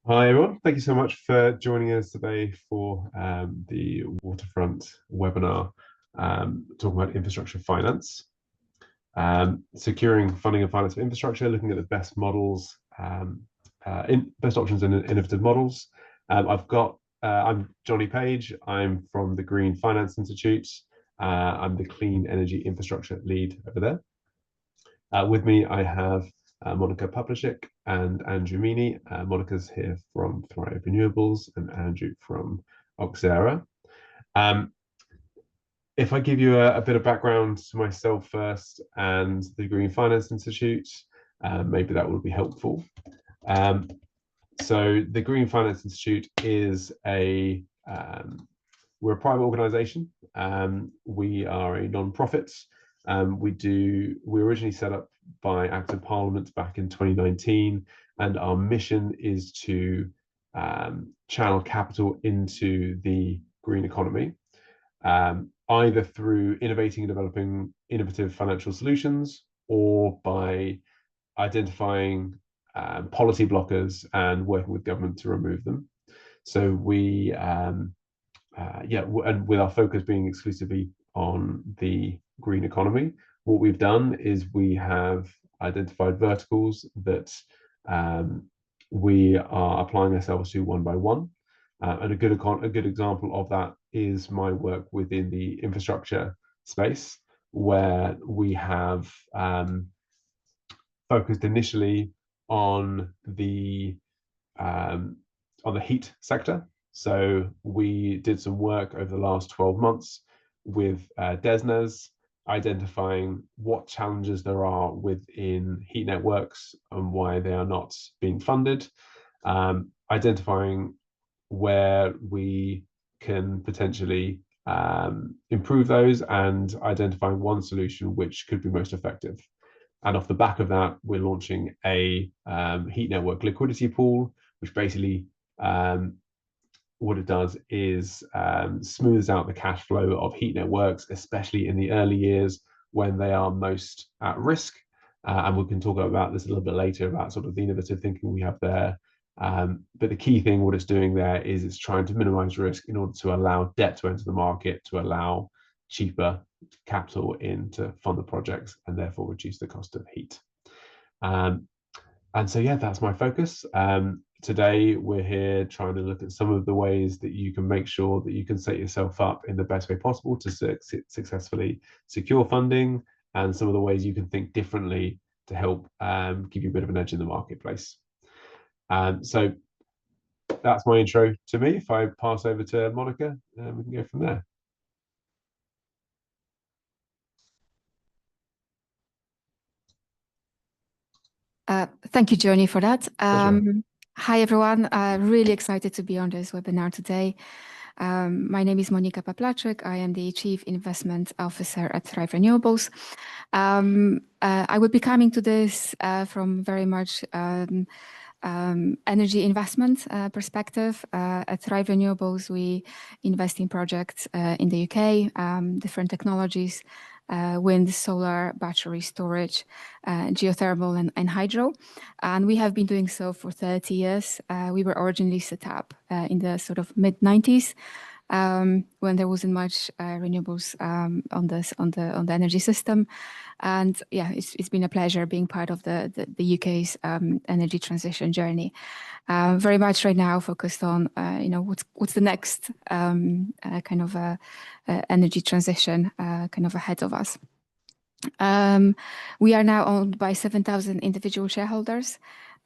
Hi everyone, thank you so much for joining us today for the Waterfront webinar talking about infrastructure finance, securing funding and finance for infrastructure, looking at the best models, best options and innovative models. I'm Johnny Page. I'm from the Green Finance Institute. I'm the Clean Energy Infrastructure lead over there. With me, I have Monica Pawlaczyk and Andrew Meany. Monica's here from Thrive Renewables and Andrew from Oxera. Um, if I give you a bit of background to myself first and the Green Finance Institute, maybe that will be helpful. Um, so the Green Finance Institute is we're a private organisation. We are a non-profit. We originally set up by Act of Parliament back in 2019, and our mission is to channel capital into the green economy, either through innovating and developing innovative financial solutions or by identifying policy blockers and working with government to remove them. So and with our focus being exclusively on the green economy, what we've done is we have identified verticals that we are applying ourselves to one by one. And a good example of that is my work within the infrastructure space, where we have focused initially on um, the heat sector. So we did some work over the last 12 months with DESNZ, identifying what challenges there are within heat networks and why they are not being funded, identifying where we can potentially improve those, and identifying one solution which could be most effective. And off the back of that, we're launching a heat network liquidity pool, which basically what it does is smooths out the cash flow of heat networks, especially in the early years when they are most at risk. And we can talk about this a little bit later about sort of the innovative thinking we have there. But the key thing, what it's doing there is it's trying to minimize risk in order to allow debt to enter the market, to allow cheaper capital in to fund the projects and therefore reduce the cost of heat. And so, yeah, that's my focus. Today, we're here trying to look at some of the ways that you can make sure that you can set yourself up in the best way possible to successfully secure funding, and some of the ways you can think differently to help give you a bit of an edge in the marketplace. So that's my intro to me. If I pass over to Monica, we can go from there. Thank you, Johnny, for that. Pleasure. Hi, everyone. Really excited to be on this webinar today. My name is Monika Pawlaczyk. I am the Chief Investment Officer at Thrive Renewables. I will be coming to this from very much energy investment perspective. At Thrive Renewables, we invest in projects in the UK, different technologies, wind, solar, battery storage, geothermal, and hydro. And we have been doing so for 30 years. We were originally set up in the sort of mid-90s. When there wasn't much renewables on the energy system, and yeah, it's been a pleasure being part of the UK's energy transition journey. Very much right now focused on what's the next kind of energy transition kind of ahead of us. We are now owned by 7,000 individual shareholders.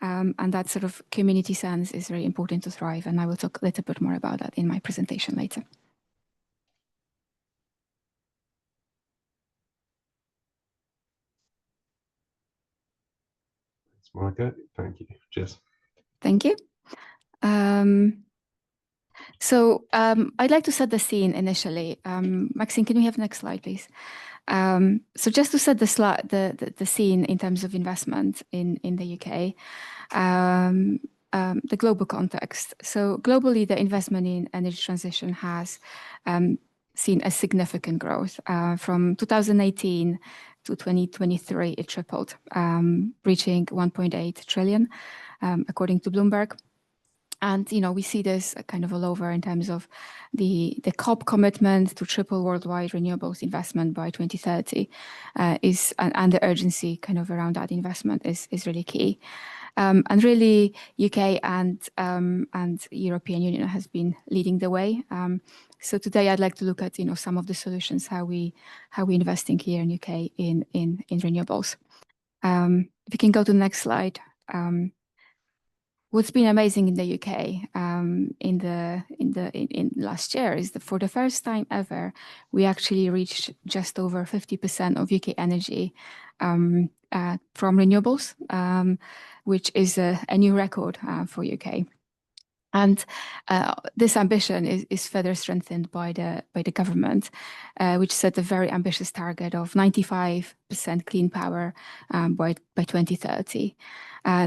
And that sort of community sense is very important to Thrive, and I will talk a little bit more about that in my presentation later. Thanks, Monica. Thank you. Cheers. Thank you. I'd like to set the scene initially. Maxine, can we have the next slide, please? So just to set the scene in terms of investment in the UK, the global context. So globally, the investment in energy transition has seen a significant growth. From 2018 to 2023, it tripled, reaching 1.8 trillion, according to Bloomberg. And we see this kind of all over in terms of the COP commitment to triple worldwide renewables investment by 2030 and the urgency kind of around that investment is really key. And really, UK and European Union has been leading the way. So today, I'd like to look at some of the solutions how we investing here in UK in renewables. If you can go to the next slide. What's been amazing in the UK in last year is that for the first time ever, we actually reached just over 50% of UK energy from renewables, which is a new record for UK. And this ambition is further strengthened by the government, which set a very ambitious target of 95% clean power by 2030.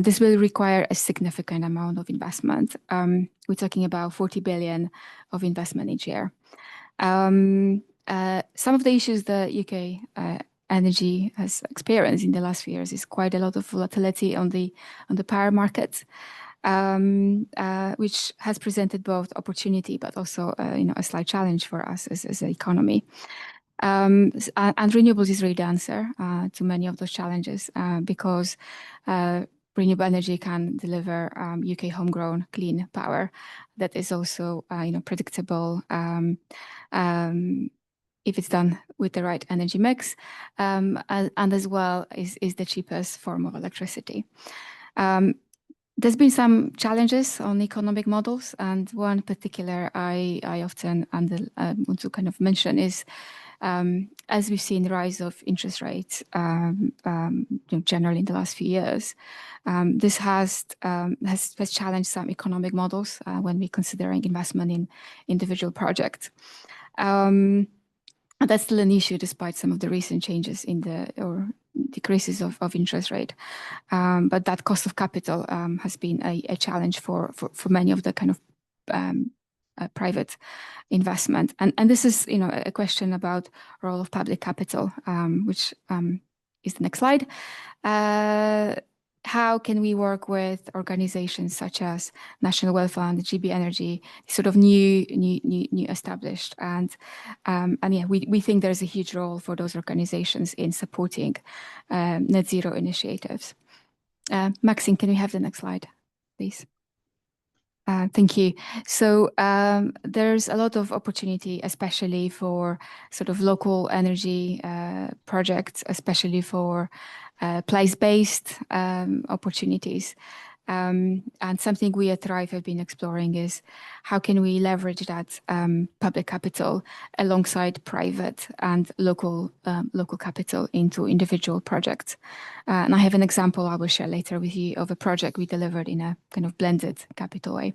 This will require a significant amount of investment. We're talking about 40 billion of investment each year. Some of the issues that UK energy has experienced in the last few years is quite a lot of volatility on the power markets, which has presented both opportunity but also a slight challenge for us as an economy. And renewables is really the answer to many of those challenges because renewable energy can deliver UK homegrown clean power that is also predictable if it's done with the right energy mix, and as well is the cheapest form of electricity. There's been some challenges on economic models, and one particular I often want to kind of mention is as we've seen the rise of interest rates generally in the last few years, this has challenged some economic models when we're considering investment in individual projects. And that's still an issue despite some of the recent changes or decreases of interest rate. But that cost of capital has been a challenge for many of the kind of private investment. And this is a question about role of public capital, which is the next slide. How can we work with organizations such as National Wealth Fund, GB Energy, sort of new established, and yeah, we think there's a huge role for those organizations in supporting net zero initiatives. Maxine, can we have the next slide, please? Thank you. So there's a lot of opportunity, especially for sort of local energy projects, especially for place-based opportunities. And something we at Thrive have been exploring is how can we leverage that public capital alongside private and local capital into individual projects. And I have an example I will share later with you of a project we delivered in a kind of blended capital way.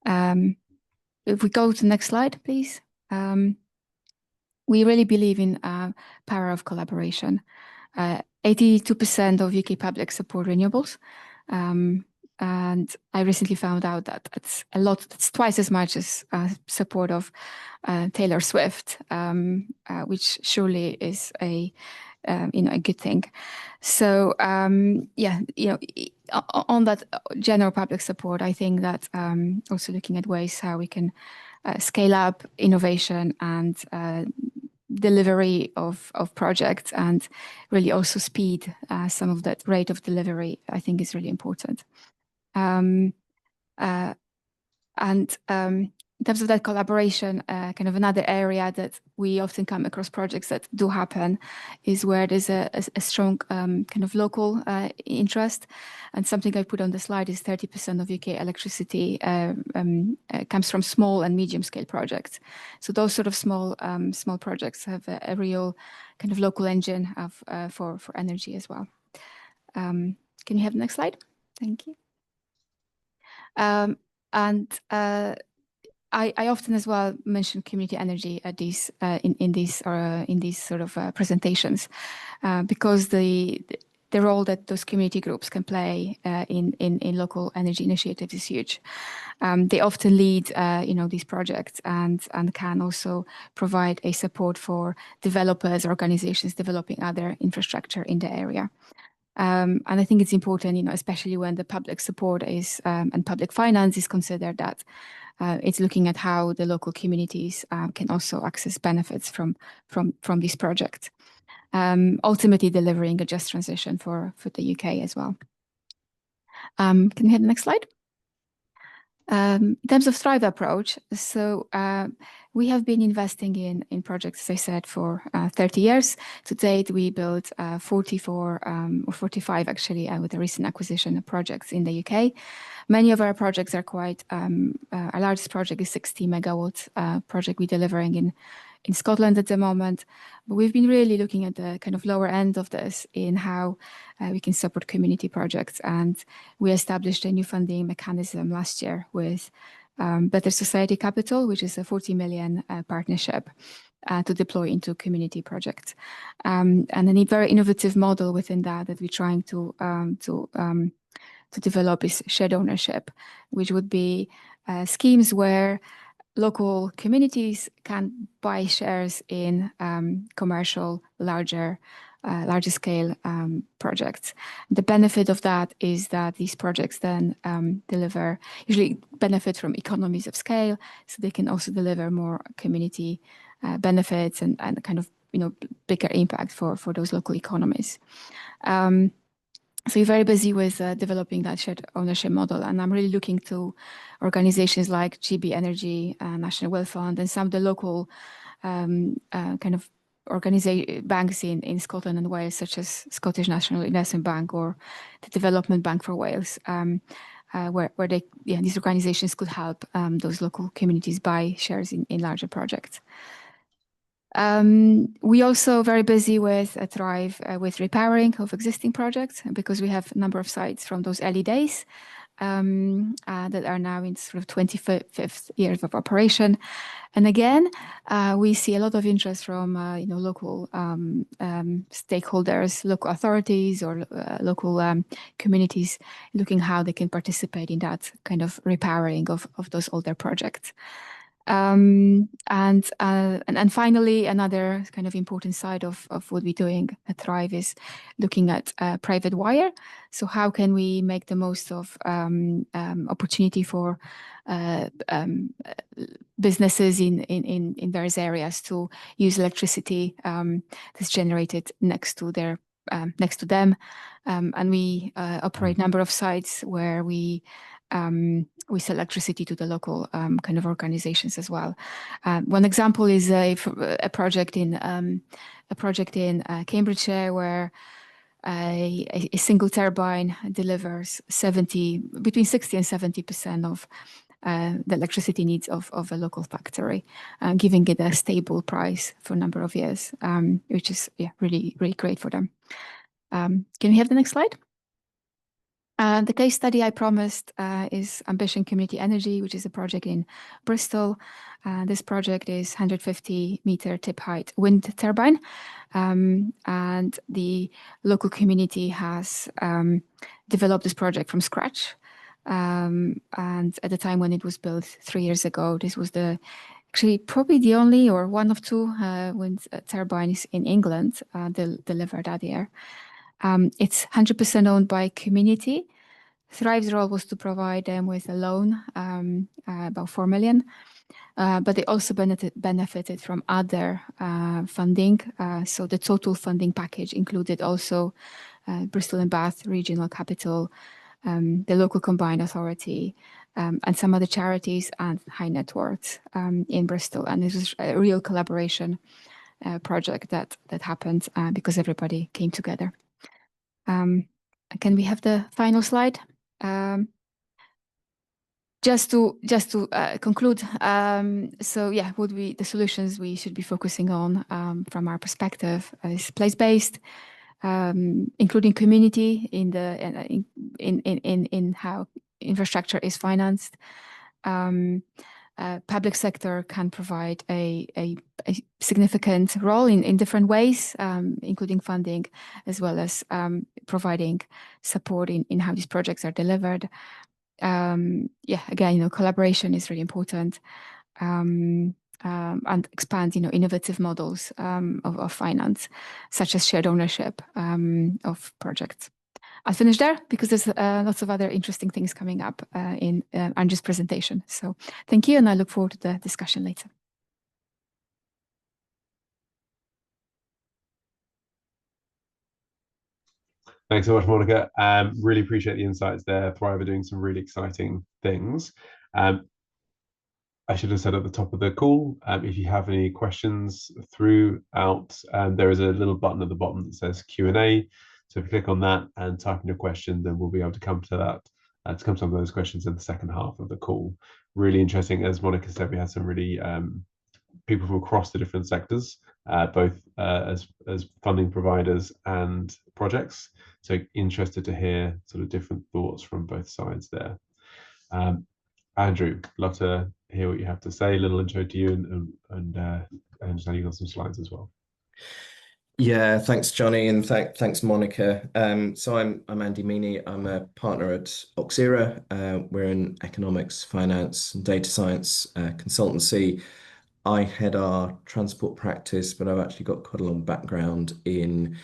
If we go to the next slide, please. We really believe in power of collaboration. 82% of UK public support renewables. And I recently found out that it's twice as much as support of Taylor Swift, which surely is a good thing. So yeah, on that general public support, I think that also looking at ways how we can scale up innovation and delivery of projects and really also speed some of that rate of delivery, I think is really important. And in terms of that collaboration, kind of another area that we often come across projects that do happen is where there's a strong kind of local interest. And something I put on the slide is 30% of UK electricity comes from small and medium scale projects. So those sort of small projects have a real kind of local engine for energy as well. Can you have the next slide? Thank you. I often as well mention community energy at these in these sort of presentations because the role that those community groups can play in local energy initiatives is huge. They often lead these projects and can also provide a support for developers, organizations developing other infrastructure in the area. And I think it's important, especially when the public support is and public finance is considered, that it's looking at how the local communities can also access benefits from these projects, ultimately delivering a just transition for the UK as well. Can we have the next slide? In terms of Thrive approach, so we have been investing in projects, as I said, for 30 years. To date, we built 44 or 45 actually with a recent acquisition of projects in the UK. Many of our projects are quite, our largest project is 60 megawatts project we're delivering in Scotland at the moment. But we've been really looking at the kind of lower end of this in how we can support community projects. And we established a new funding mechanism last year with Better Society Capital, which is a 40 million partnership to deploy into community projects. And a very innovative model within that we're trying to develop is shared ownership, which would be schemes where local communities can buy shares in commercial, larger scale projects. The benefit of that is that these projects then usually benefit from economies of scale, so they can also deliver more community benefits and kind of bigger impact for those local economies. So we're very busy with developing that shared ownership model, and I'm really looking to organizations like GB Energy, National Wealth Fund, and some of the local kind of banks in Scotland and Wales, such as Scottish National Investment Bank or the Development Bank for Wales, where these organizations could help those local communities buy shares in larger projects. We also very busy with Thrive with repowering of existing projects, because we have a number of sites from those early days that are now in sort of 25th years of operation. And again, we see a lot of interest from local stakeholders, local authorities, or local communities, looking how they can participate in that kind of repowering of those older projects. And finally, another kind of important side of what we're doing at Thrive is looking at private wire. So how can we make the most of opportunity for businesses in various areas to use electricity that's generated next to them, and we operate a number of sites where we sell electricity to the local kind of organizations as well. One example is a project in Cambridgeshire, where a single turbine delivers between 60 and 70% of the electricity needs of a local factory, giving it a stable price for a number of years, which is really, really great for them. Can we have the next slide? The case study I promised is Ambition Community Energy, which is a project in Bristol. This project is 150-meter tip height wind turbine, and the local community has developed this project from scratch. And at the time when it was built 3 years ago, this was actually probably the only or one of two wind turbines in England delivered that year. It's 100% owned by community. Thrive's role was to provide them with a loan, about 4 million, but they also benefited from other funding. So the total funding package included also Bristol and Bath Regional Capital, the local combined authority, and some other charities and high net worths in Bristol. And this was a real collaboration project that happened because everybody came together. Can we have the final slide? Just to conclude, so the solutions we should be focusing on from our perspective is place-based, including community in how infrastructure is financed. Public sector can provide a significant role in different ways, including funding, as well as providing support in how these projects are delivered. Again, collaboration is really important, and expand, innovative models of finance, such as shared ownership of projects. I'll finish there because there's lots of other interesting things coming up in Andrew's presentation. So thank you, and I look forward to the discussion later. Thanks so much, Monica. Really appreciate the insights there. Thrive are doing some really exciting things. I should have said at the top of the call, if you have any questions throughout, there is a little button at the bottom that says Q&A. So if you click on that and type in your question, then we'll be able to come to that, to come to some of those questions in the second half of the call. Really interesting. As Monica said, we had some really people from across the different sectors, both as funding providers and projects. So interested to hear sort of different thoughts from both sides there. Andrew, love to hear what you have to say. A little intro to you, and I understand you got some slides as well. Yeah, thanks, Johnny, and thanks, Monica. So I'm Andy Meany. I'm a partner at Auxera. We're in economics, finance, and data science consultancy. I head our transport practice, but I've actually got quite a long background in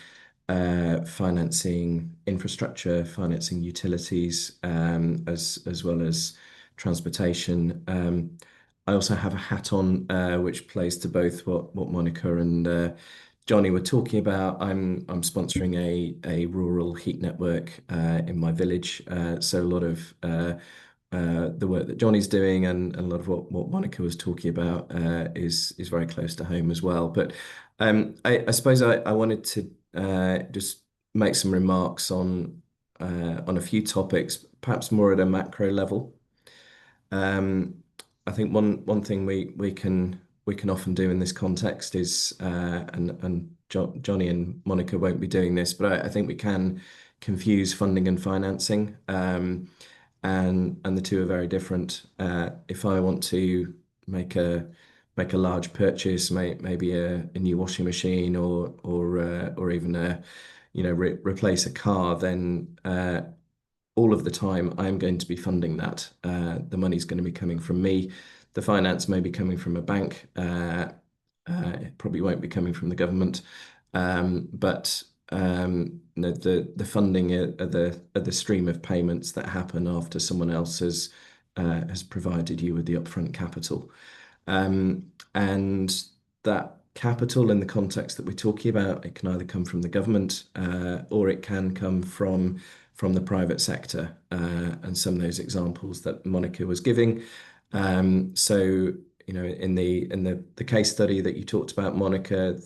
financing infrastructure, financing utilities, as well as transportation. I also have a hat on which plays to both what Monica and Johnny were talking about. I'm sponsoring a rural heat network in my village. So a lot of the work that Johnny's doing and a lot of what Monica was talking about is very close to home as well. But I suppose I wanted to just make some remarks on a few topics, perhaps more at a macro level. I think one thing we can often do in this context is, and Johnny and Monica won't be doing this, but I think we can confuse funding and financing, and the two are very different. If I want to make a large purchase, maybe a new washing machine or even replace a car, then all of the time I'm going to be funding that. The money's going to be coming from me. The finance may be coming from a bank. It probably won't be coming from the government. But the funding are the stream of payments that happen after someone else has provided you with the upfront capital. And that capital, in the context that we're talking about, it can either come from the government or it can come from the private sector, and some of those examples that Monica was giving. So in the case study that you talked about, Monica,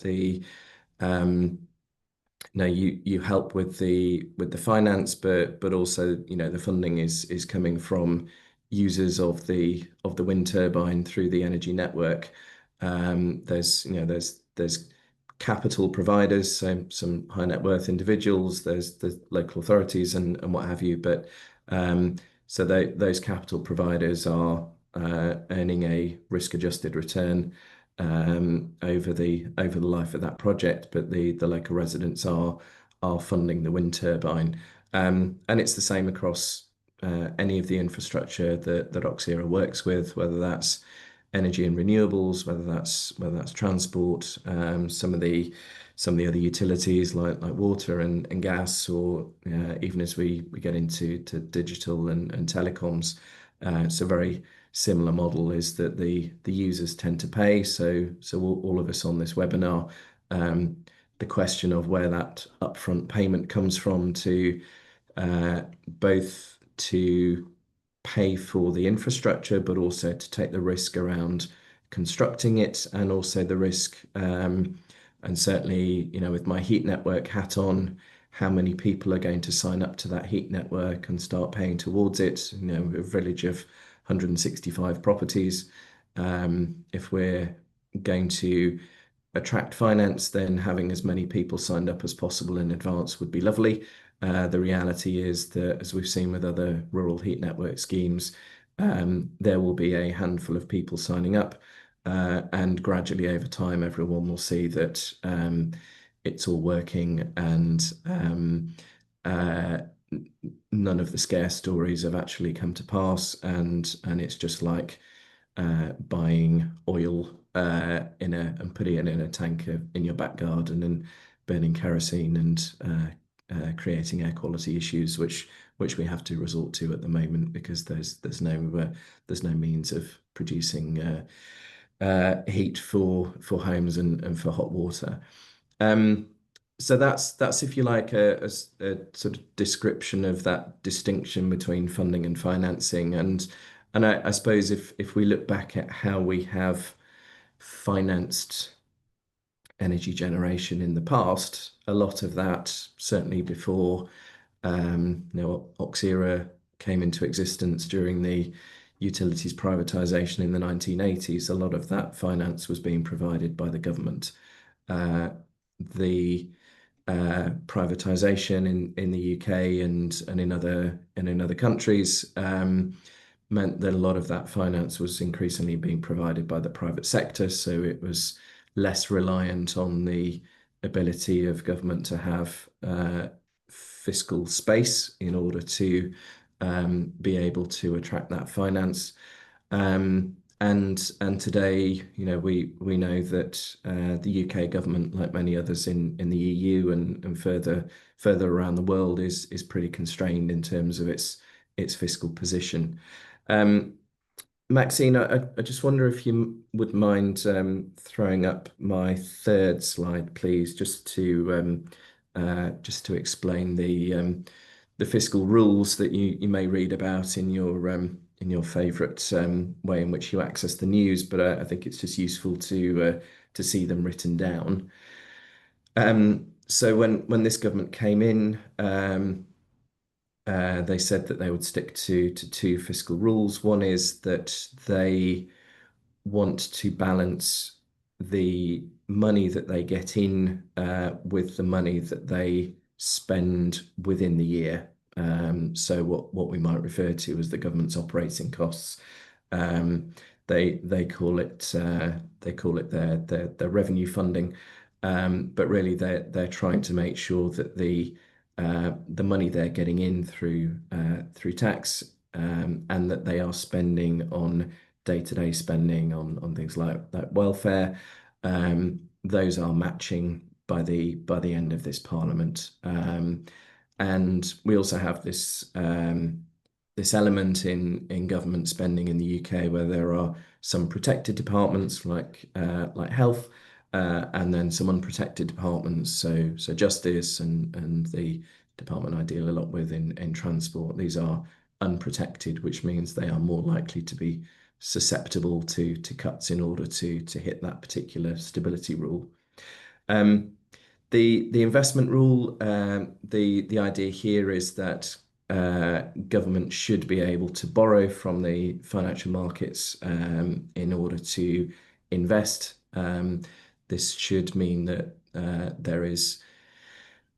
you help with the finance, but also the funding is coming from users of the wind turbine through the energy network. There's capital providers, so some high net worth individuals, there's the local authorities and what have you. But so those capital providers are earning a risk-adjusted return over the life of that project, but the local residents are funding the wind turbine. And it's the same across any of the infrastructure that Auxera works with, whether that's energy and renewables, whether that's transport, some of the other utilities like water and gas, or even as we get into digital and telecoms. So very similar model is that the users tend to pay. So all of us on this webinar, the question of where that upfront payment comes from to both to pay for the infrastructure, but also to take the risk around constructing it, and also the risk, and certainly, with my heat network hat on, how many people are going to sign up to that heat network and start paying towards it. A village of 165 properties. If we're going to attract finance, then having as many people signed up as possible in advance would be lovely. The reality is that, as we've seen with other rural heat network schemes, there will be a handful of people signing up, and gradually over time, everyone will see that it's all working, and none of the scare stories have actually come to pass, and it's just like buying oil and putting it in a tank in your back garden and burning kerosene and creating air quality issues, which we have to resort to at the moment because there's no means of producing heat for homes and for hot water. So that's if you like a sort of description of that distinction between funding and financing, and I suppose if we look back at how we have financed energy generation in the past, a lot of that, certainly before Oxera came into existence during the utilities privatization in the 1980s, a lot of that finance was being provided by the government. The privatization in the UK and in other countries meant that a lot of that finance was increasingly being provided by the private sector, so it was less reliant on the ability of government to have fiscal space in order to be able to attract that finance. And today, we know that the UK government, like many others in the EU and further around the world, is pretty constrained in terms of its fiscal position. Maxine, I just wonder if you would mind throwing up my third slide, please, just to explain the fiscal rules that you may read about in your favourite way in which you access the news, but I think it's just useful to see them written down. So when this government came in, they said that they would stick to two fiscal rules. One is that they want to balance the money that they get in with the money that they spend within the year. So what we might refer to as the government's operating costs. They call it their revenue funding, but really they're trying to make sure that the money they're getting in through tax and that they are spending on day-to-day spending on things like welfare, those are matching by the end of this Parliament. And we also have this element in government spending in the UK where there are some protected departments like health, and then some unprotected departments, so justice and the department I deal a lot with in transport. These are unprotected, which means they are more likely to be susceptible to cuts in order to hit that particular stability rule. The investment rule, the idea here is that government should be able to borrow from the financial markets in order to invest. This should mean that there is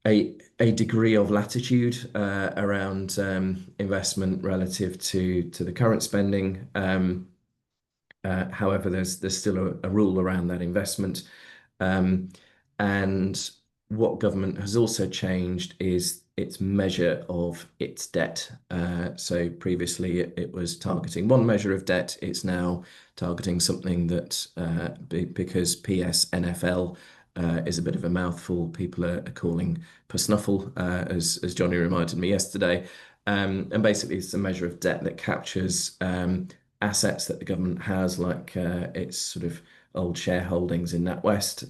a degree of latitude around investment relative to the current spending. However, there's still a rule around that investment. And what government has also changed is its measure of its debt. So previously it was targeting one measure of debt. It's now targeting something that, because PSNFL is a bit of a mouthful, people are calling PSNUFL, as Johnny reminded me yesterday. And basically it's a measure of debt that captures assets that the government has, like its sort of old shareholdings in NatWest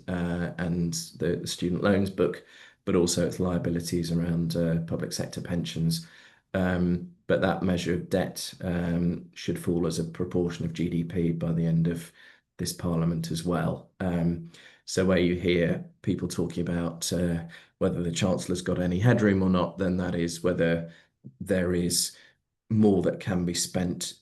and the student loans book, but also its liabilities around public sector pensions. But that measure of debt should fall as a proportion of GDP by the end of this Parliament as well. So where you hear people talking about whether the Chancellor's got any headroom or not, then that is whether there is more that can be spent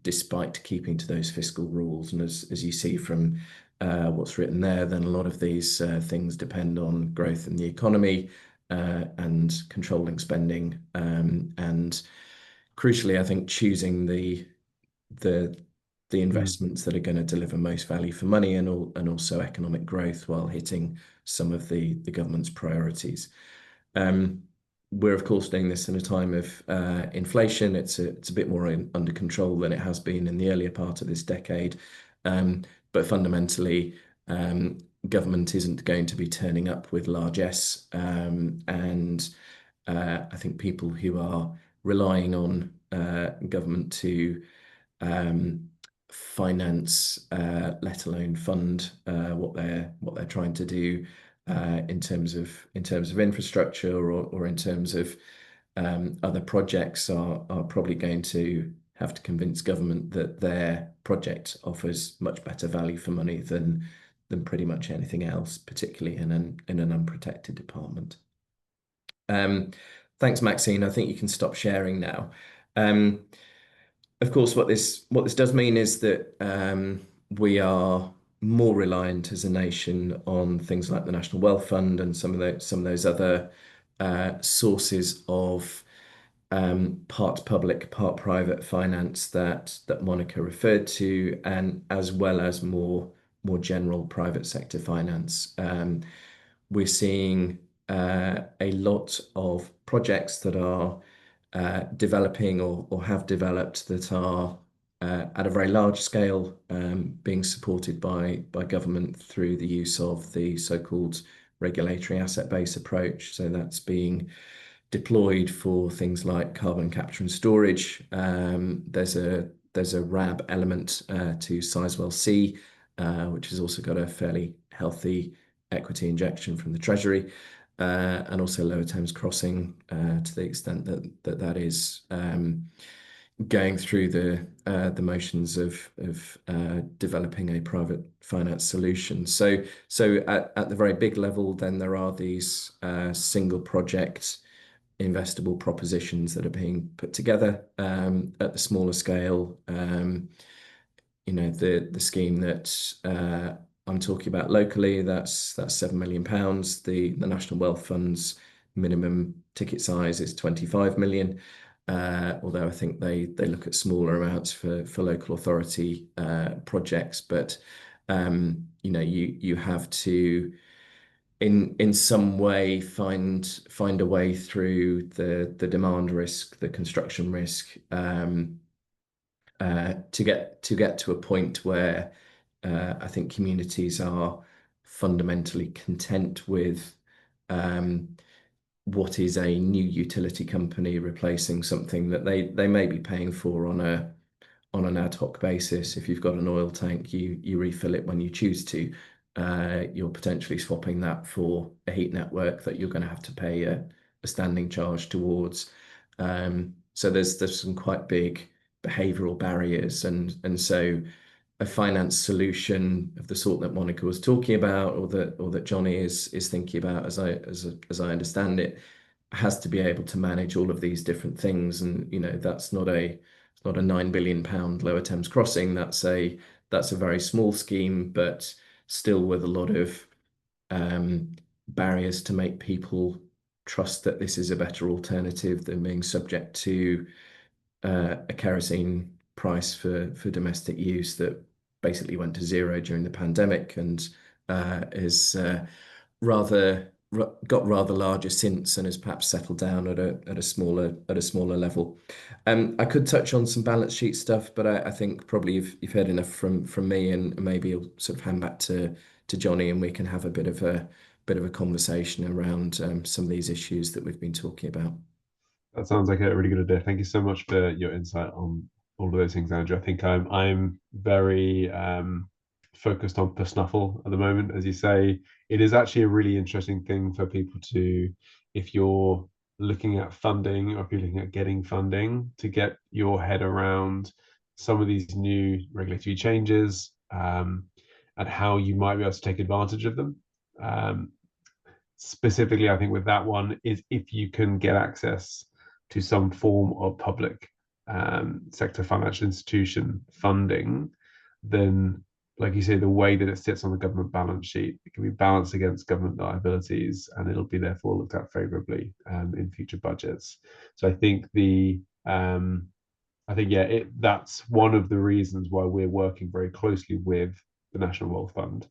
despite keeping to those fiscal rules. And as you see from what's written there, then a lot of these things depend on growth in the economy and controlling spending, and crucially, I think choosing the investments that are going to deliver most value for money and also economic growth while hitting some of the government's priorities. We're of course doing this in a time of inflation. It's a bit more under control than it has been in the earlier part of this decade. But fundamentally, government isn't going to be turning up with largesse, and I think people who are relying on government to finance, let alone fund what they're trying to do in terms of infrastructure or in terms of other projects are probably going to have to convince government that their project offers much better value for money than pretty much anything else, particularly in an unprotected department. Thanks, Maxine. I think you can stop sharing now. Of course, what this does mean is that we are more reliant as a nation on things like the National Wealth Fund and some of those other sources of part public, part private finance that Monica referred to, and as well as more general private sector finance. We're seeing a lot of projects that are developing or have developed that are at a very large scale, being supported by government through the use of the so-called regulatory asset base approach. So that's being deployed for things like carbon capture and storage. There's a RAB element to Sizewell C, which has also got a fairly healthy equity injection from the Treasury, and also Lower Thames Crossing, to the extent that is going through the motions of developing a private finance solution. So at the very big level, then there are these single project investable propositions that are being put together. At the smaller scale, the scheme that I'm talking about locally, that's £7 million. The National Wealth Fund's minimum ticket size is 25 million. Although I think they look at smaller amounts for local authority projects, but you have to in some way find a way through the demand risk, the construction risk, to get to a point where I think communities are fundamentally content with what is a new utility company replacing something that they may be paying for on an ad hoc basis. If you've got an oil tank, you refill it when you choose to. You're potentially swapping that for a heat network that you're going to have to pay a standing charge towards. So there's some quite big behavioural barriers, and so a finance solution of the sort that Monica was talking about, or that Johnny is thinking about, as I understand it, has to be able to manage all of these different things. And that's not a £9 billion Lower Thames Crossing. That's a very small scheme, but still with a lot of barriers to make people trust that this is a better alternative than being subject to a kerosene price for domestic use that basically went to zero during the pandemic, and is got rather larger since, and has perhaps settled down at a smaller level. I could touch on some balance sheet stuff, but I think probably you've heard enough from me, and maybe I'll sort of hand back to Johnny, and we can have a bit of a conversation around some of these issues that we've been talking about. That sounds like a really good idea. Thank you so much for your insight on all of those things, Andrew. I think I'm very focused on PSNUFL at the moment. As you say, it is actually a really interesting thing for people to, if you're looking at funding or if you're looking at getting funding, to get your head around some of these new regulatory changes, and how you might be able to take advantage of them. Specifically, I think with that one is if you can get access to some form of public sector financial institution funding, then, like you say, the way that it sits on the government balance sheet, it can be balanced against government liabilities, and it'll be therefore looked at favourably in future budgets. So I think that's one of the reasons why we're working very closely with the National Wealth Fund,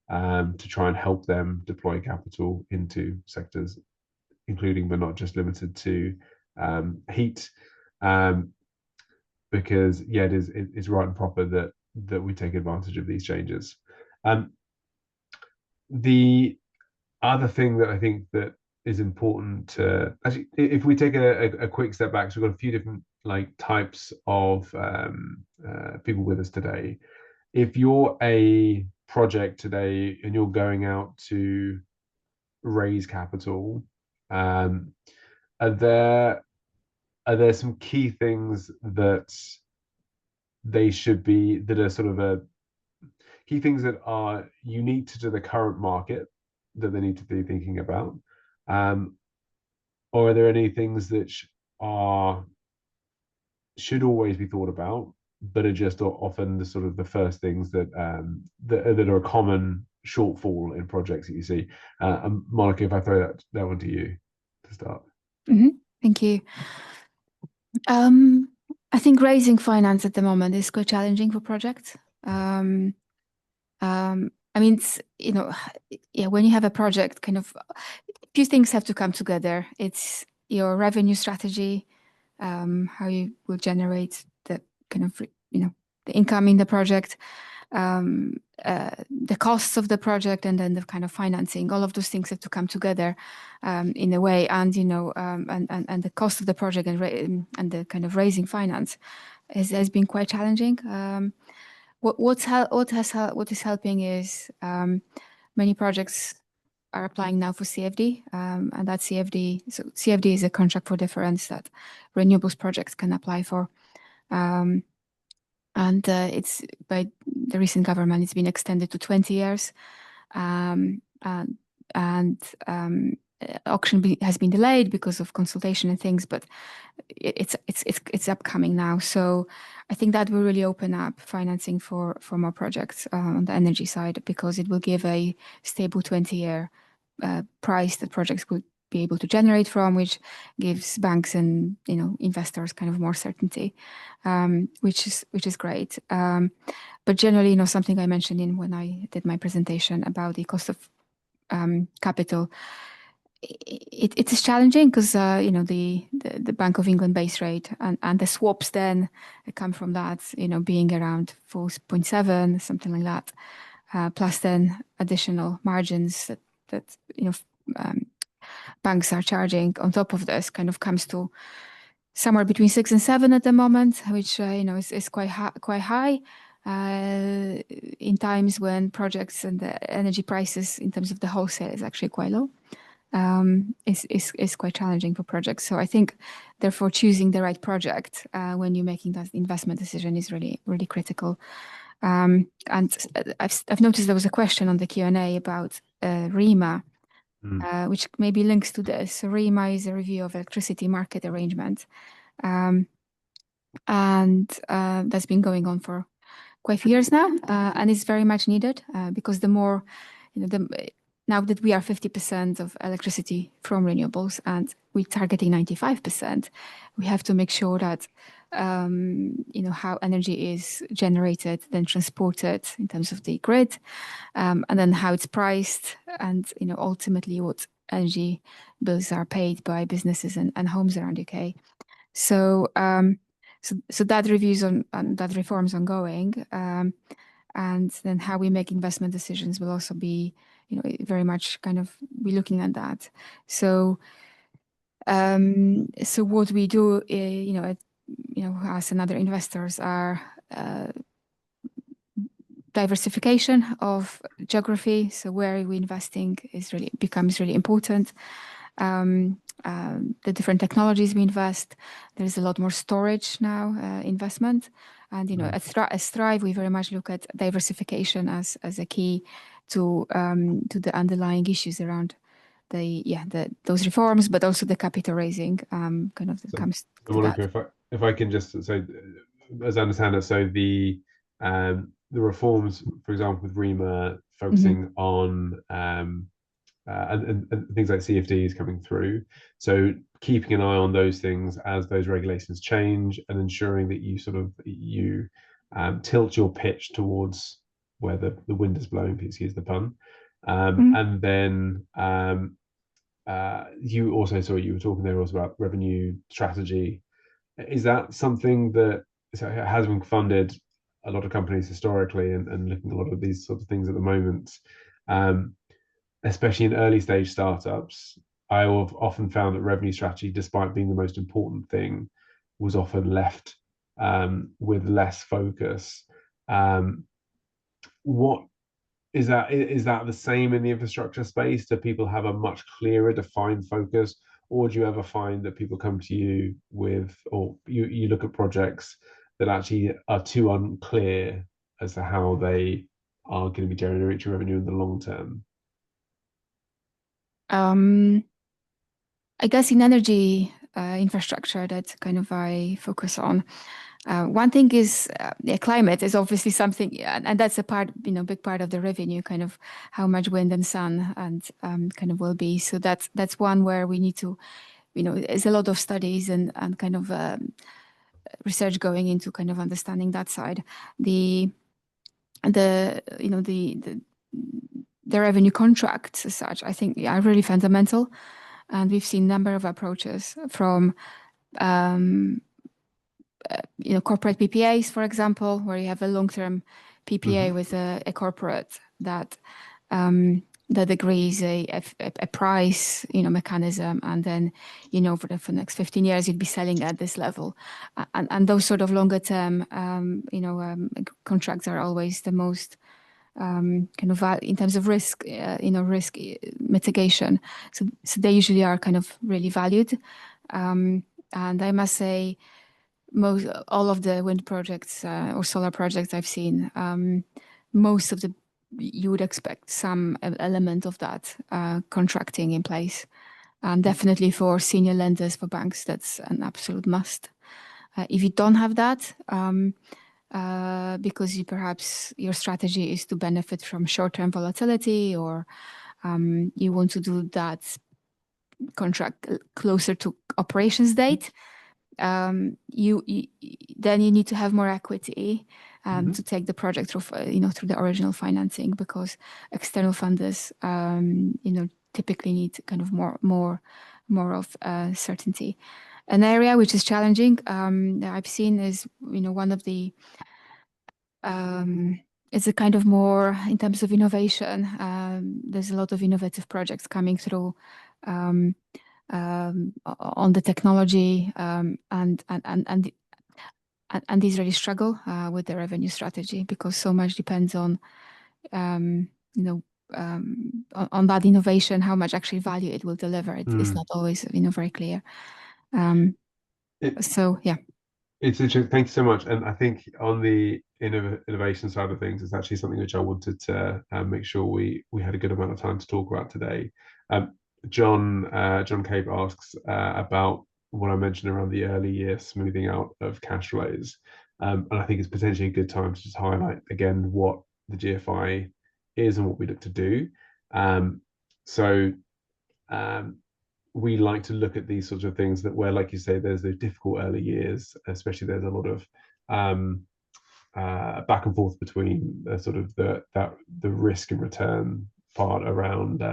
to try and help them deploy capital into sectors, including but not just limited to heat, because it's right and proper that we take advantage of these changes. The other thing that I think that is important to actually, if we take a quick step back, so we've got a few different like types of people with us today. If you're a project today and you're going out to raise capital, are there some key things that they should be, that are sort of key things that are unique to the current market that they need to be thinking about? Or are there any things that should always be thought about, but are just often the sort of the first things that that are a common shortfall in projects that you see? Monica, if I throw that one to you to start. Thank you. I think raising finance at the moment is quite challenging for projects. I mean, it's, yeah, when you have a project, kind of a few things have to come together. It's your revenue strategy, how you will generate the kind of, the income in the project, the costs of the project, and then the kind of financing. All of those things have to come together in a way, and and the cost of the project and the kind of raising finance has been quite challenging. What is helping is many projects are applying now for CFD, and that CFD. So CFD is a contract for difference that renewables projects can apply for, and it's by the recent government. It's been extended to 20 years, and auction has been delayed because of consultation and things, but it's upcoming now. So I think that will really open up financing for more projects on the energy side, because it will give a stable 20-year price that projects will be able to generate from, which gives banks and investors kind of more certainty, which is great. But generally, something I mentioned when I did my presentation about the cost of capital. It is challenging because the Bank of England base rate and the swaps then come from that, being around 4.7, something like that, plus then additional margins that banks are charging on top of this, kind of comes to somewhere between 6 and 7 at the moment, which is quite high. In times when projects and the energy prices in terms of the wholesale is actually quite low. Is quite challenging for projects. So I think, therefore, choosing the right project when you're making that investment decision is really, really critical. And I've noticed there was a question on the Q&A about REMA, which maybe links to this. So REMA is a review of electricity market arrangement, and that's been going on for quite a few years now, and it's very much needed because the more, now that we are 50% of electricity from renewables and we're targeting 95%, we have to make sure that how energy is generated, then transported in terms of the grid, and then how it's priced, and ultimately what energy bills are paid by businesses and homes around UK. So so that reviews and that reform's ongoing, and then how we make investment decisions will also be very much kind of be looking at that. So so what we do, as another investors are diversification of geography. So where we investing becomes really important. The different technologies we invest. There's a lot more storage now, investment, and at Thrive we very much look at diversification as a key to the underlying issues around those reforms, but also the capital raising kind of comes to Monica, that. if I can just say, as I understand it, so the reforms, for example, with REMA focusing on and things like CFDs coming through. So keeping an eye on those things as those regulations change, and ensuring that you tilt your pitch towards where the wind is blowing, excuse the pun. And then you also, you were talking there also about revenue strategy. Is that something that has been funded a lot of companies historically, and looking at a lot of these sorts of things at the moment, especially in early stage startups? I have often found that revenue strategy, despite being the most important thing, was often left with less focus. What is that? Is that the same in the infrastructure space? Do people have a much clearer defined focus, or do you ever find that people come to you with, or you look at projects that actually are too unclear as to how they are going to be generating revenue in the long term? I guess in energy infrastructure that kind of I focus on. One thing is climate is obviously something, and that's a part, big part of the revenue, kind of how much wind and sun and kind of will be. So that's one where we need to, there's a lot of studies and kind of research going into kind of understanding that side. The revenue contracts as such, I think are really fundamental. And we've seen a number of approaches from corporate PPAs, for example, where you have a long-term PPA with a corporate that agrees a price, mechanism, and then, for the next 15 years, you'd be selling at this level, and those sort of longer-term, contracts are always the most kind of in terms of risk, risk mitigation. So they usually are kind of really valued, and I must say, all of the wind projects or solar projects I've seen, most of you would expect some element of that contracting in place. Definitely for senior lenders, for banks, that's an absolute must. If you don't have that, because perhaps your strategy is to benefit from short-term volatility, or you want to do that contract closer to operations date, then you need to have more equity to take the project through, through the original financing, because external funders, typically need kind of more of certainty. An area which is challenging that I've seen is, one of the it's a kind of more in terms of innovation. There's a lot of innovative projects coming through on the technology, and these really struggle with the revenue strategy, because so much depends on on that innovation, how much actually value it will deliver. It's not always very clear. So yeah. It's interesting. Thank you so much. And I think on the innovation side of things, it's actually something which I wanted to make sure we had a good amount of time to talk about today. John Cape asks about what I mentioned around the early year smoothing out of cash flows. And I think it's potentially a good time to just highlight again what the GFI is and what we look to do. We like to look at these sorts of things that where, like you say, there's the difficult early years, especially there's a lot of back and forth between sort of the risk and return part around,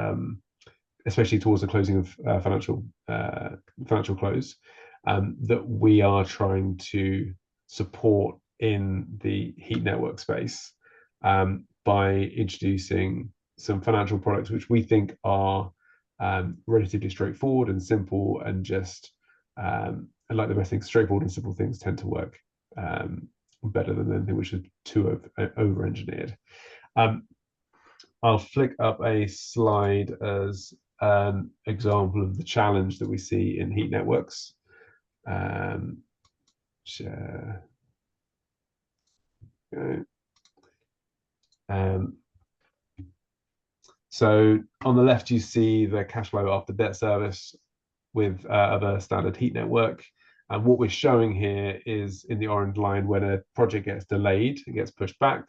especially towards the closing of financial close, that we are trying to support in the heat network space by introducing some financial products which we think are relatively straightforward and simple, and just and like the best things, straightforward and simple things tend to work better than anything which is too over-engineered. I'll flick up a slide as an example of the challenge that we see in heat networks. Share. Okay. So on the left, you see the cash flow after debt service with other standard heat network. And what we're showing here is in the orange line, when a project gets delayed, it gets pushed back,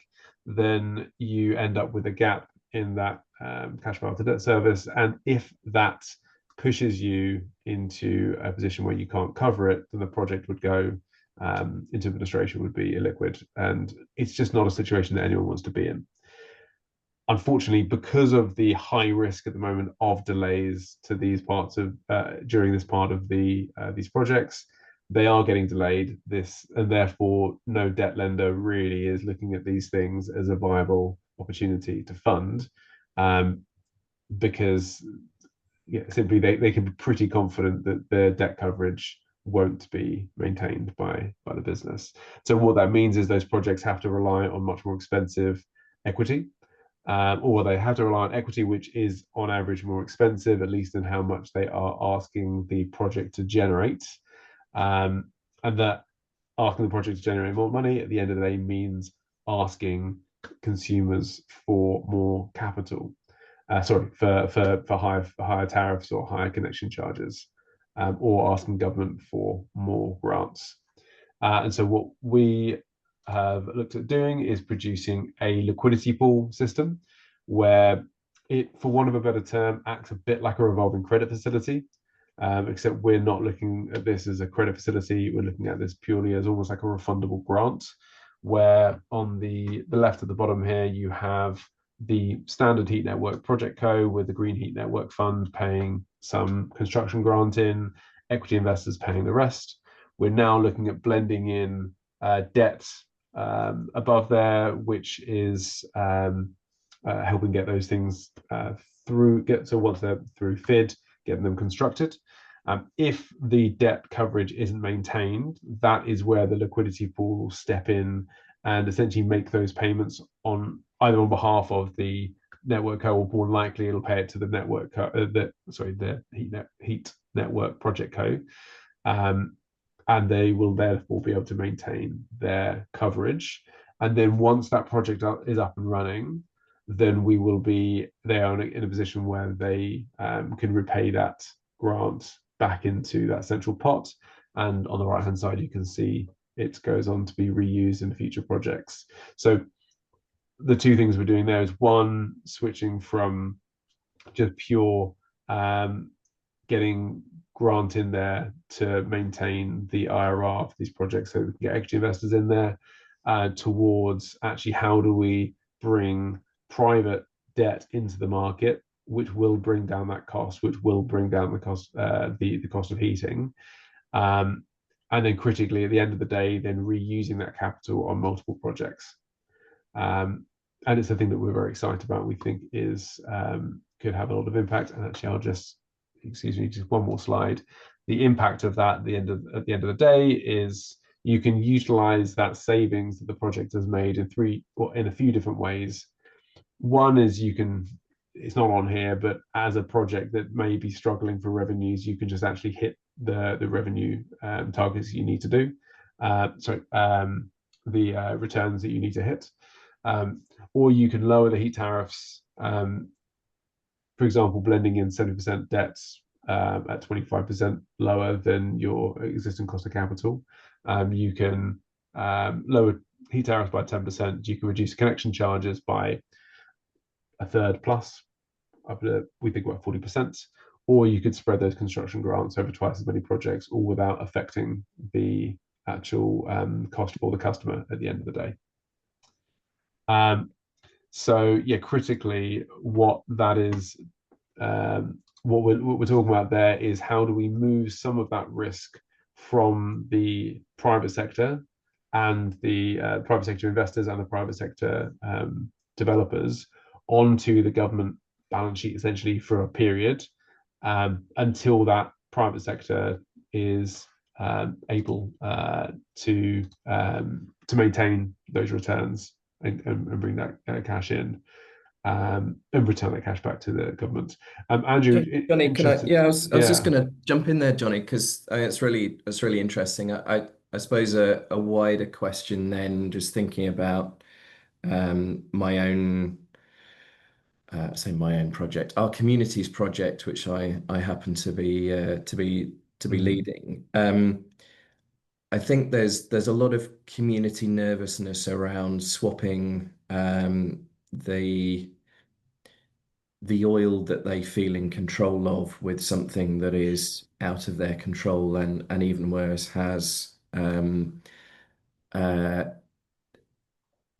then you end up with a gap in that cash flow after debt service. And if that pushes you into a position where you can't cover it, then the project would go into administration, would be illiquid. And it's just not a situation that anyone wants to be in. Unfortunately, because of the high risk at the moment of delays to these parts of during this part of these projects, they are getting delayed. And therefore, no debt lender really is looking at these things as a viable opportunity to fund, because simply they can be pretty confident that their debt coverage won't be maintained by the business. So what that means is those projects have to rely on much more expensive equity, or they have to rely on equity which is on average more expensive, at least in how much they are asking the project to generate. And that asking the project to generate more money at the end of the day means asking consumers for more capital. For higher tariffs or higher connection charges, or asking government for more grants. And so what we have looked at doing is producing a liquidity pool system where it, for want of a better term, acts a bit like a revolving credit facility, except we're not looking at this as a credit facility. We're looking at this purely as almost like a refundable grant, where on the left at the bottom here, you have the standard heat network project co with the Green Heat Network Fund paying some construction grant in, equity investors paying the rest. We're now looking at blending in debt above there, which is helping get those things so once they're through FID, getting them constructed. If the debt coverage isn't maintained, that is where the liquidity pool will step in and essentially make those payments on either on behalf of the network co, or more likely it'll pay it to the network co, the heat network project co, and they will therefore be able to maintain their coverage. And then once that project is up and running, then they are in a position where they can repay that grant back into that central pot. And on the right hand side, you can see it goes on to be reused in future projects. So the two things we're doing there is, one, switching from just pure getting grant in there to maintain the IRR for these projects so we can get equity investors in there, towards actually how do we bring private debt into the market, which will bring down that cost, which will bring down the cost, the cost of heating. And then critically, at the end of the day, then reusing that capital on multiple projects. And it's a thing that we're very excited about. We think is could have a lot of impact. And actually, I'll just one more slide. The impact of that at the end of the day is you can utilize that savings that the project has made in a few different ways. One is it's not on here, but as a project that may be struggling for revenues, you can just actually hit the revenue targets you need to do. The returns that you need to hit. Or you can lower the heat tariffs, for example, blending in 70% debts at 25% lower than your existing cost of capital. You can lower heat tariffs by 10%. You can reduce connection charges by a third plus, up to, we think, about 40%. Or you could spread those construction grants over twice as many projects, all without affecting the actual cost for the customer at the end of the day. So yeah, critically, what that is, what we're talking about there is how do we move some of that risk from the private sector and the private sector investors and the private sector developers onto the government balance sheet, essentially for a period, until that private sector is able to maintain those returns and bring that cash in, and return that cash back to the government. Andrew, Johnny, I was just going to jump in there, Johnny, because it's really interesting. I suppose a wider question then, just thinking about my own project, our communities project, which I happen to be leading. I think there's a lot of community nervousness around swapping the oil that they feel in control of with something that is out of their control, and even worse, has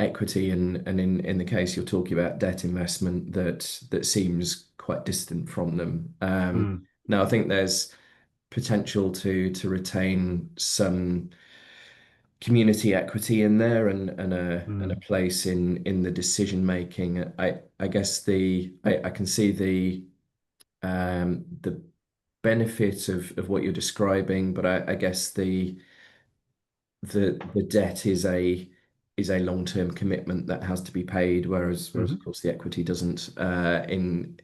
equity and in the case you're talking about, debt investment that seems quite distant from them. Now I think there's potential to retain some community equity in there and a place in the decision making. I guess I can see the benefit of what you're describing, but I guess the debt is a long-term commitment that has to be paid, whereas of course the equity doesn't in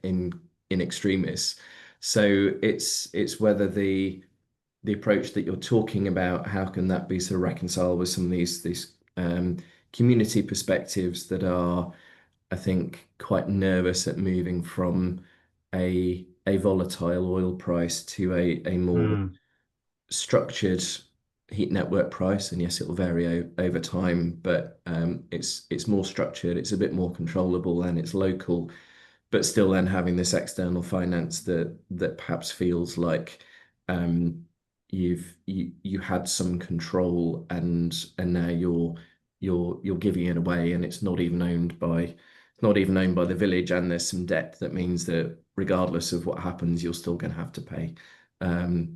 extremis. So it's whether the approach that you're talking about, how can that be sort of reconciled with some of these community perspectives that are, I think, quite nervous at moving from a volatile oil price to a more structured heat network price. And yes, it will vary over time, but it's more structured, it's a bit more controllable, and it's local, but still then having this external finance that perhaps feels like you had some control, and now you're giving it away, and it's not even owned by the village, and there's some debt that means that regardless of what happens, you're still going to have to pay.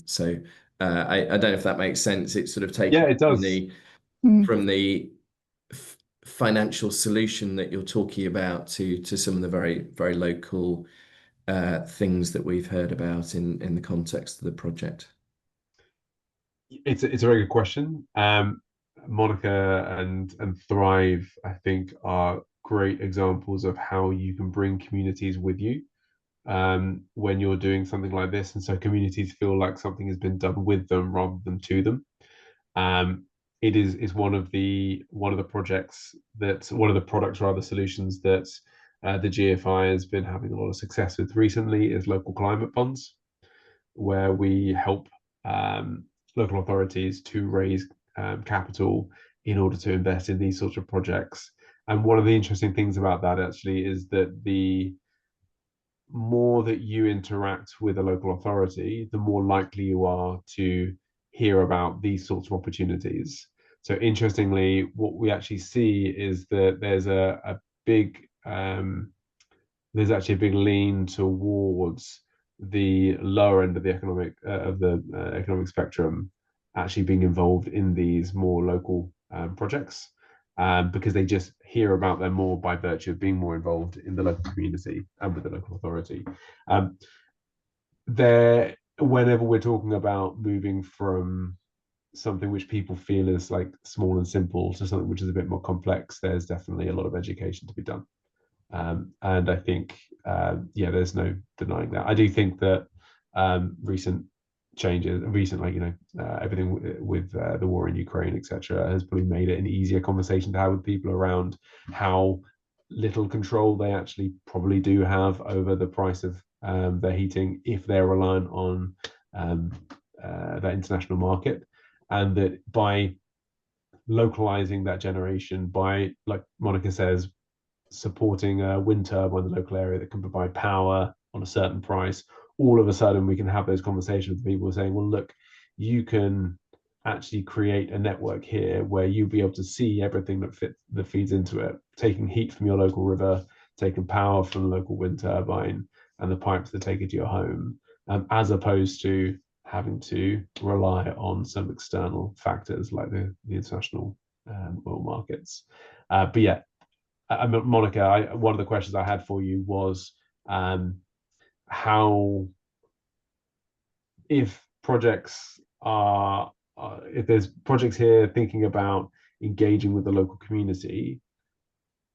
So I don't know if that makes sense. It's sort of taken Yeah, it does. from the financial solution that you're talking about to some of the very, very local things that we've heard about in the context of the project. It's a very good question. Monica and Thrive, I think, are great examples of how you can bring communities with you when you're doing something like this, and so communities feel like something has been done with them rather than to them. It is one of the products rather, solutions that the GFI has been having a lot of success with recently, is local climate bonds, where we help local authorities to raise capital in order to invest in these sorts of projects. And one of the interesting things about that actually is that the more that you interact with a local authority, the more likely you are to hear about these sorts of opportunities. So interestingly, what we actually see is that there's actually a big lean towards the lower end of the economic spectrum actually being involved in these more local projects, because they just hear about them more by virtue of being more involved in the local community and with the local authority. Whenever we're talking about moving from something which people feel is like small and simple to something which is a bit more complex, there's definitely a lot of education to be done. And I think, there's no denying that. I do think that recent changes, everything with the war in Ukraine, etc., has probably made it an easier conversation to have with people around how little control they actually probably do have over the price of their heating if they're reliant on that international market, and that by localizing that generation, by, like Monica says, supporting a wind turbine in the local area that can provide power on a certain price, all of a sudden we can have those conversations with people saying, well, look, you can actually create a network here where you'll be able to see everything that feeds into it, taking heat from your local river, taking power from the local wind turbine and the pipes that take it to your home, as opposed to having to rely on some external factors like the international oil markets. But yeah, Monica, one of the questions I had for you was how, if there's projects here thinking about engaging with the local community,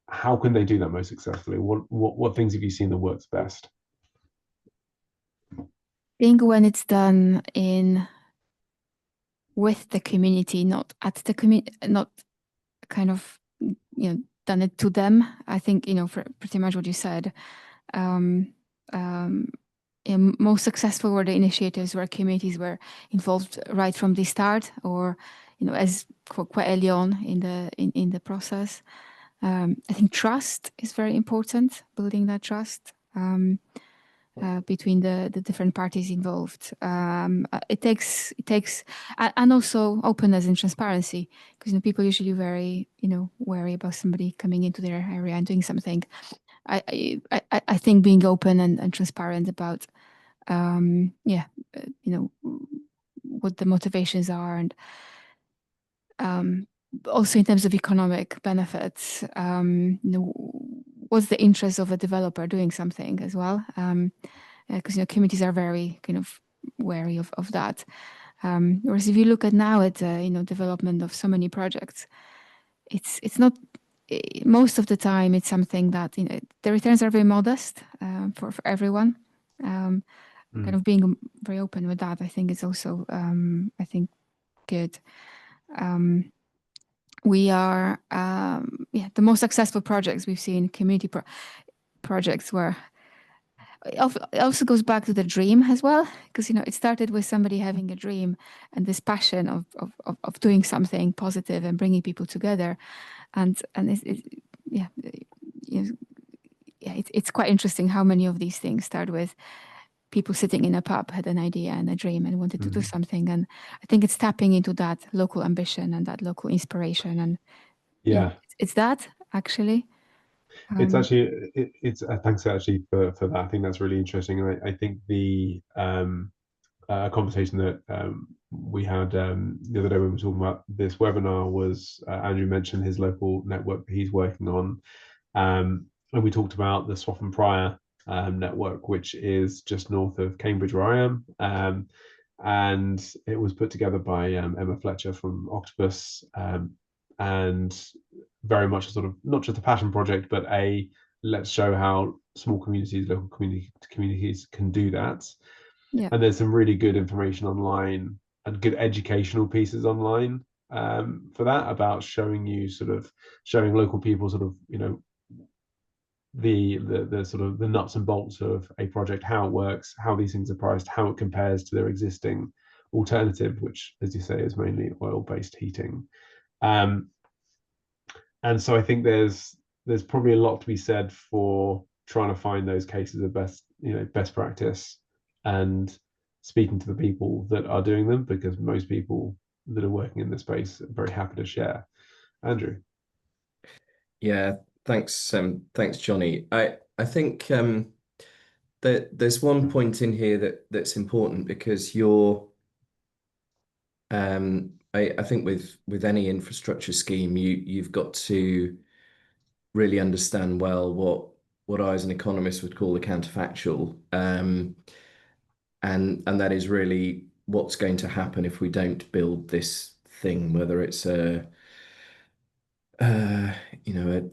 how can they do that most successfully? What things have you seen that works best? I think when it's done with the community, not at the community, not kind of done it to them. I think for pretty much what you said. Most successful were the initiatives where communities were involved right from the start, or as quite early on in the process. I think trust is very important, building that trust between the different parties involved. It takes and also openness and transparency, because people usually very wary about somebody coming into their area and doing something. I think being open and transparent about what the motivations are, and also in terms of economic benefits, what's the interest of a developer doing something as well, because communities are very kind of wary of that. Whereas if you look at now at development of so many projects, it's not most of the time it's something that the returns are very modest for everyone. Kind of being very open with that, I think is also I think good. We are the most successful projects we've seen, community projects, where it also goes back to the dream as well, because it started with somebody having a dream and this passion of doing something positive and bringing people together, and it's quite interesting how many of these things start with people sitting in a pub, had an idea and a dream and wanted to do something, and I think it's tapping into that local ambition and that local inspiration, and it's that actually. It's actually it's thanks actually for that. I think that's really interesting, and I think the conversation that we had the other day when we were talking about this webinar was Andrew mentioned his local network that he's working on, and we talked about the Swaffham Prior network, which is just north of Cambridge where I am, and it was put together by Emma Fletcher from Octopus, and very much a sort of not just a passion project, but let's show how small communities, local communities can do that. Yeah. And there's some really good information online and good educational pieces online for that, about showing local people sort of the sort of the nuts and bolts of a project, how it works, how these things are priced, how it compares to their existing alternative, which, as you say, is mainly oil-based heating. And so I think there's probably a lot to be said for trying to find those cases of best practice and speaking to the people that are doing them, because most people that are working in this space are very happy to share. Andrew. Yeah, thanks, Johnny. I think there's one point in here that's important, because I think with any infrastructure scheme, you've got to really understand well what I as an economist would call the counterfactual, and that is really what's going to happen if we don't build this thing, whether it's a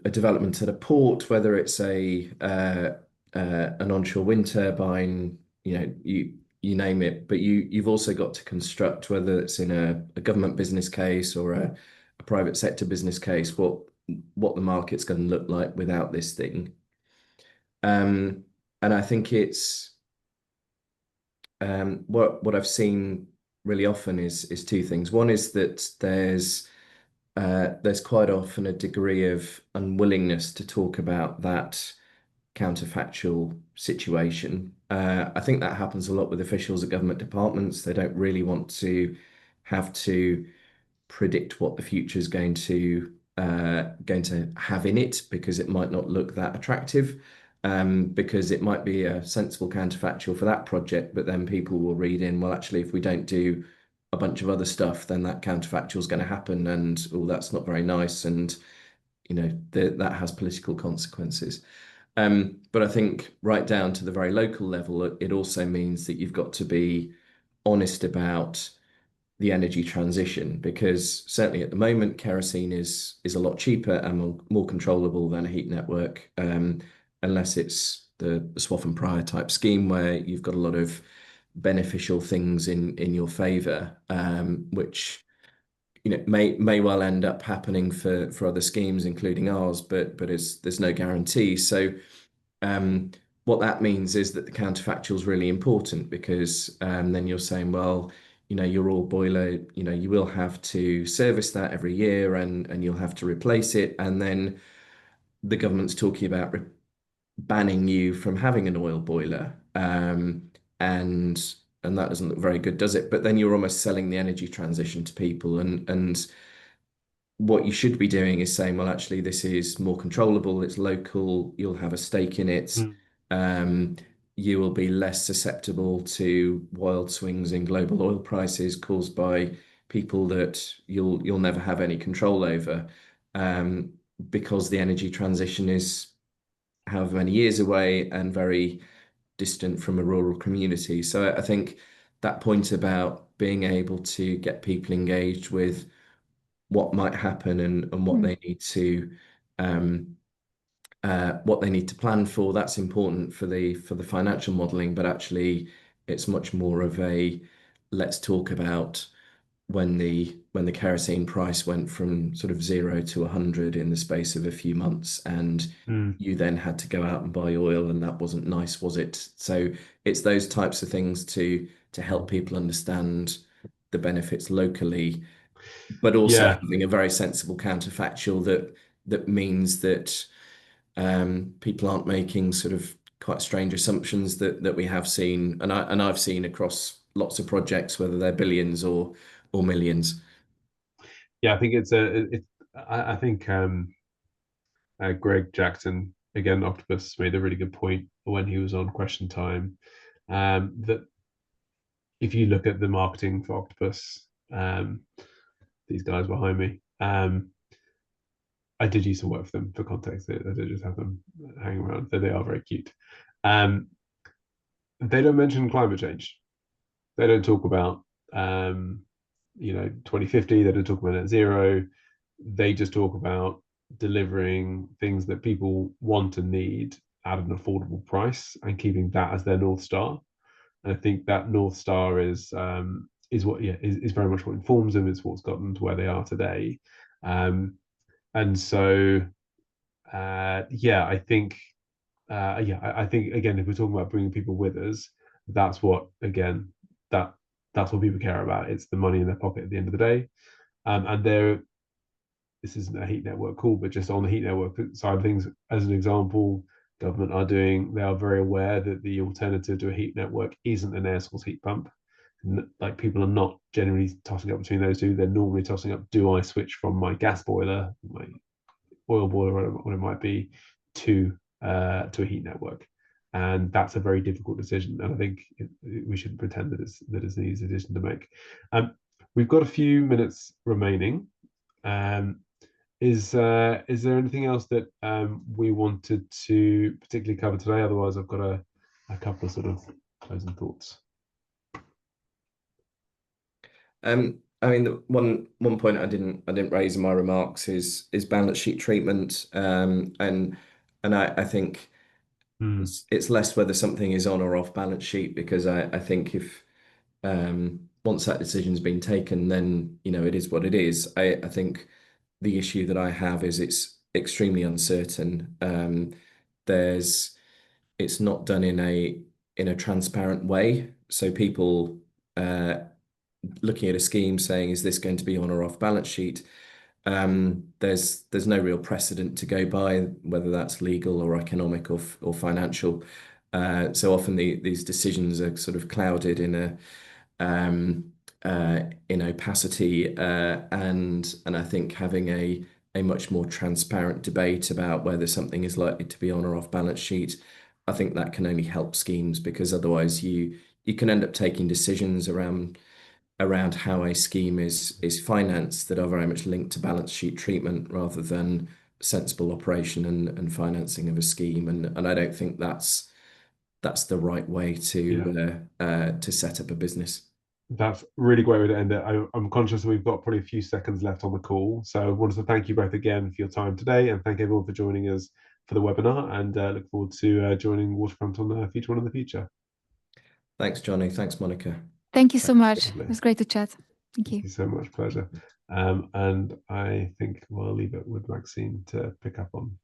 development at a port, whether it's an onshore wind turbine, you name it. But you've also got to construct, whether it's in a government business case or a private sector business case, what the market's going to look like without this thing. And I think it's what I've seen really often is two things. One is that there's quite often a degree of unwillingness to talk about that counterfactual situation. I think that happens a lot with officials at government departments. They don't really want to have to predict what the future is going to have in it, because it might not look that attractive, because it might be a sensible counterfactual for that project, but then people will read in, well, actually, if we don't do a bunch of other stuff, then that counterfactual is going to happen, and that's not very nice, and that has political consequences. But I think right down to the very local level, it also means that you've got to be honest about the energy transition, because certainly at the moment, kerosene is a lot cheaper and more controllable than a heat network, unless it's the Swaffham Prior type scheme, where you've got a lot of beneficial things in your favor, which may well end up happening for other schemes, including ours, but there's no guarantee. So what that means is that the counterfactual is really important, because then you're saying, well, your oil boiler, you will have to service that every year, and you'll have to replace it, and then the government's talking about banning you from having an oil boiler, and that doesn't look very good, does it? But then you're almost selling the energy transition to people, and what you should be doing is saying, well, actually, this is more controllable, it's local, you'll have a stake in it, you will be less susceptible to wild swings in global oil prices caused by people that you'll never have any control over, because the energy transition is however many years away and very distant from a rural community. So I think that point about being able to get people engaged with what might happen and what they need to plan for, that's important for the financial modeling, but actually it's much more of a let's talk about when the kerosene price went from sort of 0 to 100 in the space of a few months, and you then had to go out and buy oil, and that wasn't nice, was it? So it's those types of things to help people understand the benefits locally, but also having a very sensible counterfactual that means that people aren't making sort of quite strange assumptions that we have seen, and I've seen across lots of projects, whether they're billions or millions. Yeah, I think I think Greg Jackson, again, Octopus, made a really good point when he was on Question Time, that if you look at the marketing for Octopus, these guys behind me, I did used to work for them, for context. I did just have them hang around. They are very cute. They don't mention climate change. They don't talk about 2050. They don't talk about net zero. They just talk about delivering things that people want and need at an affordable price and keeping that as their North Star. And I think that North Star is very much what informs them. It's what's got them to where they are today. And so, I think again, if we're talking about bringing people with us, that's what people care about. It's the money in their pocket at the end of the day. And this isn't a heat network call, but just on the heat network side of things, as an example, government they are very aware that the alternative to a heat network isn't an air source heat pump. Like, people are not generally tossing up between those two. They're normally tossing up, do I switch from my gas boiler, my oil boiler, whatever it might be, to a heat network? And that's a very difficult decision. And I think we shouldn't pretend that it's an easy decision to make. We've got a few minutes remaining. Is there anything else that we wanted to particularly cover today? Otherwise, I've got a couple of sort of closing thoughts. I mean, one point I didn't raise in my remarks is balance sheet treatment, and I think it's less whether something is on or off balance sheet, because I think if once that decision's been taken, then it is what it is. I think the issue that I have is it's extremely uncertain. It's not done in a transparent way, so people looking at a scheme saying, is this going to be on or off balance sheet? There's no real precedent to go by, whether that's legal or economic or financial. So often these decisions are sort of clouded in opacity, and I think having a much more transparent debate about whether something is likely to be on or off balance sheet, I think that can only help schemes, because otherwise you can end up taking decisions around how a scheme is financed that are very much linked to balance sheet treatment rather than sensible operation and financing of a scheme. And I don't think that's the right way to set up a business. That's a really great way to end it. I'm conscious that we've got probably a few seconds left on the call. So I wanted to thank you both again for your time today, and thank everyone for joining us for the webinar, and look forward to joining Waterfront on the future one in the future. Thanks, Johnny. Thanks, Monica. Thank you so much. It was great to chat. Thank you. Thank you so much. Pleasure. And I think we'll leave it with Maxine to pick up on